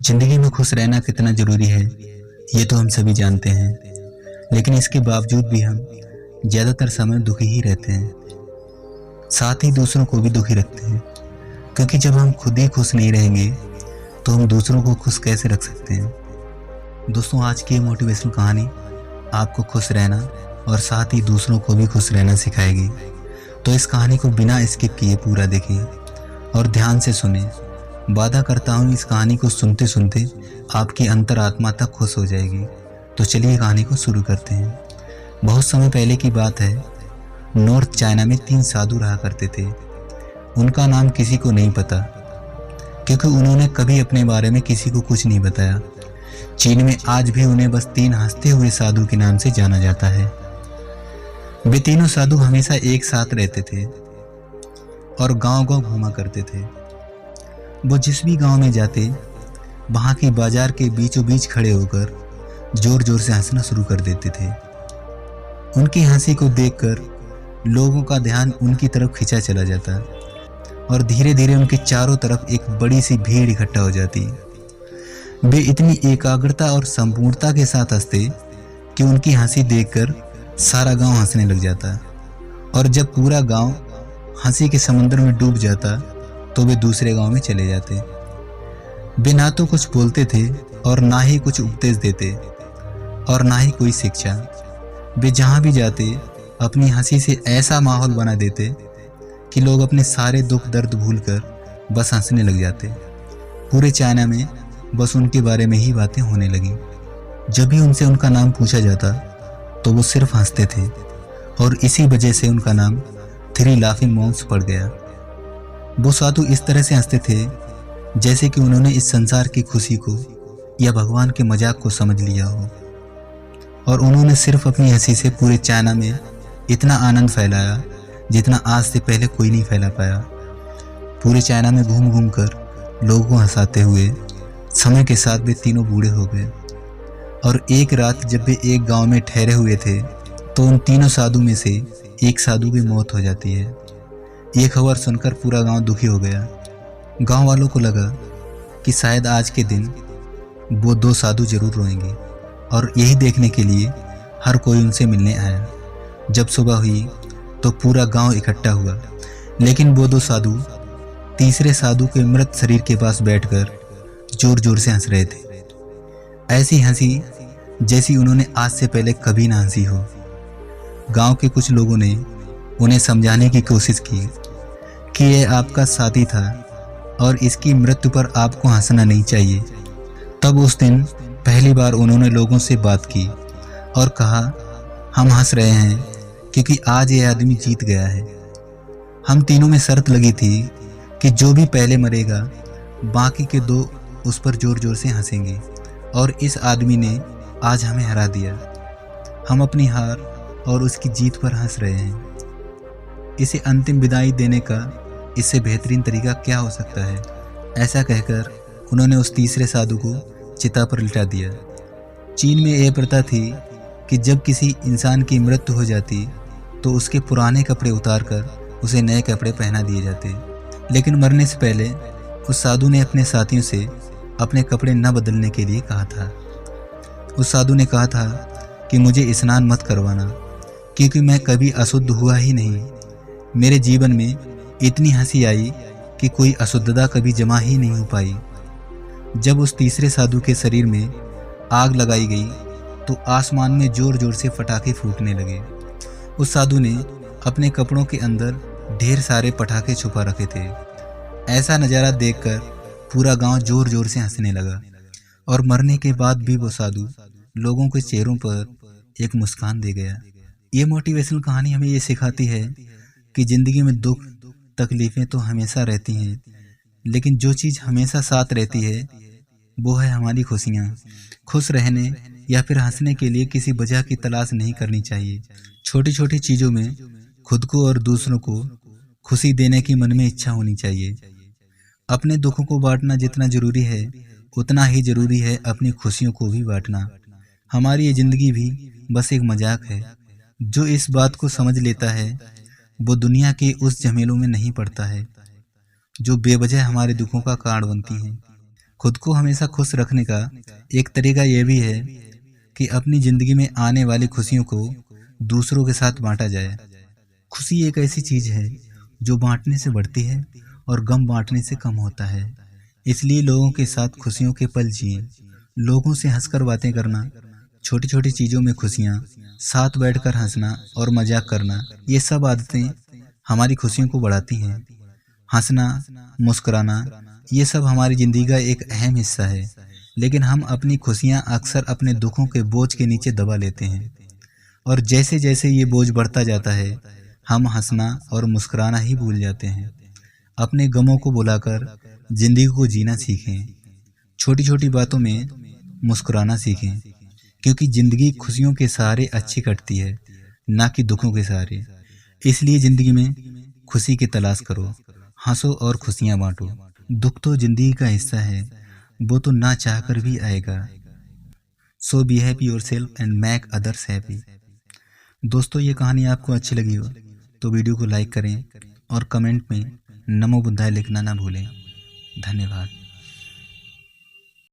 जिंदगी में खुश रहना कितना जरूरी है ये तो हम सभी जानते हैं। लेकिन इसके बावजूद भी हम ज्यादातर समय दुखी ही रहते हैं, साथ ही दूसरों को भी दुखी रखते हैं। क्योंकि जब हम खुद ही खुश नहीं रहेंगे तो हम दूसरों को खुश कैसे रख सकते हैं। दोस्तों, आज की ये मोटिवेशनल कहानी आपको खुश रहना और साथ ही दूसरों को भी खुश रहना सिखाएगी। तो इस कहानी को बिना स्किप किए पूरा देखें और ध्यान से सुने। वादा करता हूँ इस कहानी को सुनते सुनते आपकी अंतरात्मा तक खुश हो जाएगी। तो चलिए कहानी को शुरू करते हैं। बहुत समय पहले की बात है। नॉर्थ चाइना में 3 साधु रहा करते थे। उनका नाम किसी को नहीं पता, क्योंकि उन्होंने कभी अपने बारे में किसी को कुछ नहीं बताया। चीन में आज भी उन्हें बस 3 हंसते हुए साधु के नाम से जाना जाता है। वे तीनों साधु हमेशा एक साथ रहते थे और गांव-गांव घूमा करते थे। वो जिस भी गांव में जाते, वहां की बाजार के बीचों बीच खड़े होकर जोर जोर से हंसना शुरू कर देते थे। उनकी हंसी को देखकर लोगों का ध्यान उनकी तरफ खिंचा चला जाता और धीरे धीरे उनके चारों तरफ एक बड़ी सी भीड़ इकट्ठा हो जाती। वे इतनी एकाग्रता और संपूर्णता के साथ हंसते कि उनकी हंसी देखकर सारा गांव हंसने लग जाता। और जब पूरा गांव हंसी के समुद्र में डूब जाता तो वे दूसरे गांव में चले जाते। वे ना तो कुछ बोलते थे और ना ही कुछ उपदेश देते और ना ही कोई शिक्षा। वे जहां भी जाते अपनी हंसी से ऐसा माहौल बना देते कि लोग अपने सारे दुख दर्द भूलकर बस हंसने लग जाते। पूरे चाइना में बस उनके बारे में ही बातें होने लगी। जब भी उनसे उनका नाम पूछा जाता तो वो सिर्फ हंसते थे और इसी वजह से उनका नाम 3 लाफिंग मॉन्क्स पड़ गया। वो साधु इस तरह से हंसते थे जैसे कि उन्होंने इस संसार की खुशी को या भगवान के मजाक को समझ लिया हो। और उन्होंने सिर्फ अपनी हंसी से पूरे चाइना में इतना आनंद फैलाया जितना आज से पहले कोई नहीं फैला पाया। पूरे चाइना में घूम घूम कर लोगों को हंसाते हुए समय के साथ वे तीनों बूढ़े हो गए। और एक रात जब वे एक गांव में ठहरे हुए थे तो उन तीनों साधु में से एक साधु की मौत हो जाती है। ये खबर सुनकर पूरा गांव दुखी हो गया। गांव वालों को लगा कि शायद आज के दिन वो 2 साधु जरूर रोएंगे और यही देखने के लिए हर कोई उनसे मिलने आया। जब सुबह हुई तो पूरा गांव इकट्ठा हुआ, लेकिन वो 2 साधु तीसरे साधु के मृत शरीर के पास बैठकर जोर जोर से हंस रहे थे। ऐसी हंसी जैसी उन्होंने आज से पहले कभी ना हंसी हो। गांव के कुछ लोगों ने उन्हें समझाने की कोशिश की कि यह आपका साथी था और इसकी मृत्यु पर आपको हंसना नहीं चाहिए। तब उस दिन पहली बार उन्होंने लोगों से बात की और कहा, हम हंस रहे हैं क्योंकि आज ये आदमी जीत गया है। हम तीनों में शर्त लगी थी कि जो भी पहले मरेगा बाकी के 2 उस पर जोर जोर से हंसेंगे और इस आदमी ने आज हमें हरा दिया। हम अपनी हार और उसकी जीत पर हंस रहे हैं। इसे अंतिम विदाई देने का इससे बेहतरीन तरीका क्या हो सकता है। ऐसा कहकर उन्होंने उस तीसरे साधु को चिता पर लिटा दिया। चीन में यह प्रथा थी कि जब किसी इंसान की मृत्यु हो जाती तो उसके पुराने कपड़े उतारकर उसे नए कपड़े पहना दिए जाते। लेकिन मरने से पहले उस साधु ने अपने साथियों से अपने कपड़े न बदलने के लिए कहा था। उस साधु ने कहा था कि मुझे स्नान मत करवाना, क्योंकि मैं कभी अशुद्ध हुआ ही नहीं। मेरे जीवन में इतनी हंसी आई कि कोई अशुद्धता कभी जमा ही नहीं हो पाई। जब उस तीसरे साधु के शरीर में आग लगाई गई तो आसमान में जोर जोर से पटाखे फूटने लगे। उस साधु ने अपने कपड़ों के अंदर ढेर सारे पटाखे छुपा रखे थे। ऐसा नज़ारा देखकर पूरा गांव जोर जोर से हंसने लगा और मरने के बाद भी वो साधु लोगों के चेहरों पर एक मुस्कान दे गया। ये मोटिवेशनल कहानी हमें ये सिखाती है कि ज़िंदगी में दुख तकलीफ़ें तो हमेशा रहती हैं, लेकिन जो चीज़ हमेशा साथ रहती है वो है हमारी खुशियाँ। खुश रहने या फिर हंसने के लिए किसी वजह की तलाश नहीं करनी चाहिए। छोटी छोटी चीज़ों में खुद को और दूसरों को खुशी देने की मन में इच्छा होनी चाहिए। अपने दुखों को बांटना जितना ज़रूरी है उतना ही ज़रूरी है अपनी खुशियों को भी बांटना। हमारी ये ज़िंदगी भी बस एक मजाक है। जो इस बात को समझ लेता है वो दुनिया के उस झमेलों में नहीं पड़ता है जो बेवजह हमारे दुखों का कारण बनती हैं। खुद को हमेशा खुश रखने का एक तरीका यह भी है कि अपनी जिंदगी में आने वाली खुशियों को दूसरों के साथ बांटा जाए। खुशी एक ऐसी चीज है जो बांटने से बढ़ती है और गम बांटने से कम होता है। इसलिए लोगों के साथ खुशियों के पल जिए, लोगों से हंसकर बातें करना, छोटी छोटी चीजों में खुशियाँ, साथ बैठकर हंसना और मजाक करना, ये सब आदतें हमारी खुशियों को बढ़ाती हैं। हंसना, मुस्कुराना, ये सब हमारी जिंदगी का एक अहम हिस्सा है, लेकिन हम अपनी खुशियाँ अक्सर अपने दुखों के बोझ के नीचे दबा लेते हैं। और जैसे जैसे ये बोझ बढ़ता जाता है, हम हंसना और मुस्कुराना ही भूल जाते हैं। अपने गमों को भुलाकर जिंदगी को जीना सीखें। छोटी छोटी बातों में मुस्कुराना सीखें, क्योंकि जिंदगी खुशियों के सहारे अच्छी कटती है, ना कि दुखों के सहारे। इसलिए जिंदगी में खुशी की तलाश करो, हंसो और खुशियां बांटो। दुख तो जिंदगी का हिस्सा है, वो तो ना चाहकर भी आएगा। So be happy yourself and make others happy. दोस्तों, ये कहानी आपको अच्छी लगी हो तो वीडियो को लाइक करें और कमेंट में नमो बुद्धाय लिखना ना भूलें। धन्यवाद।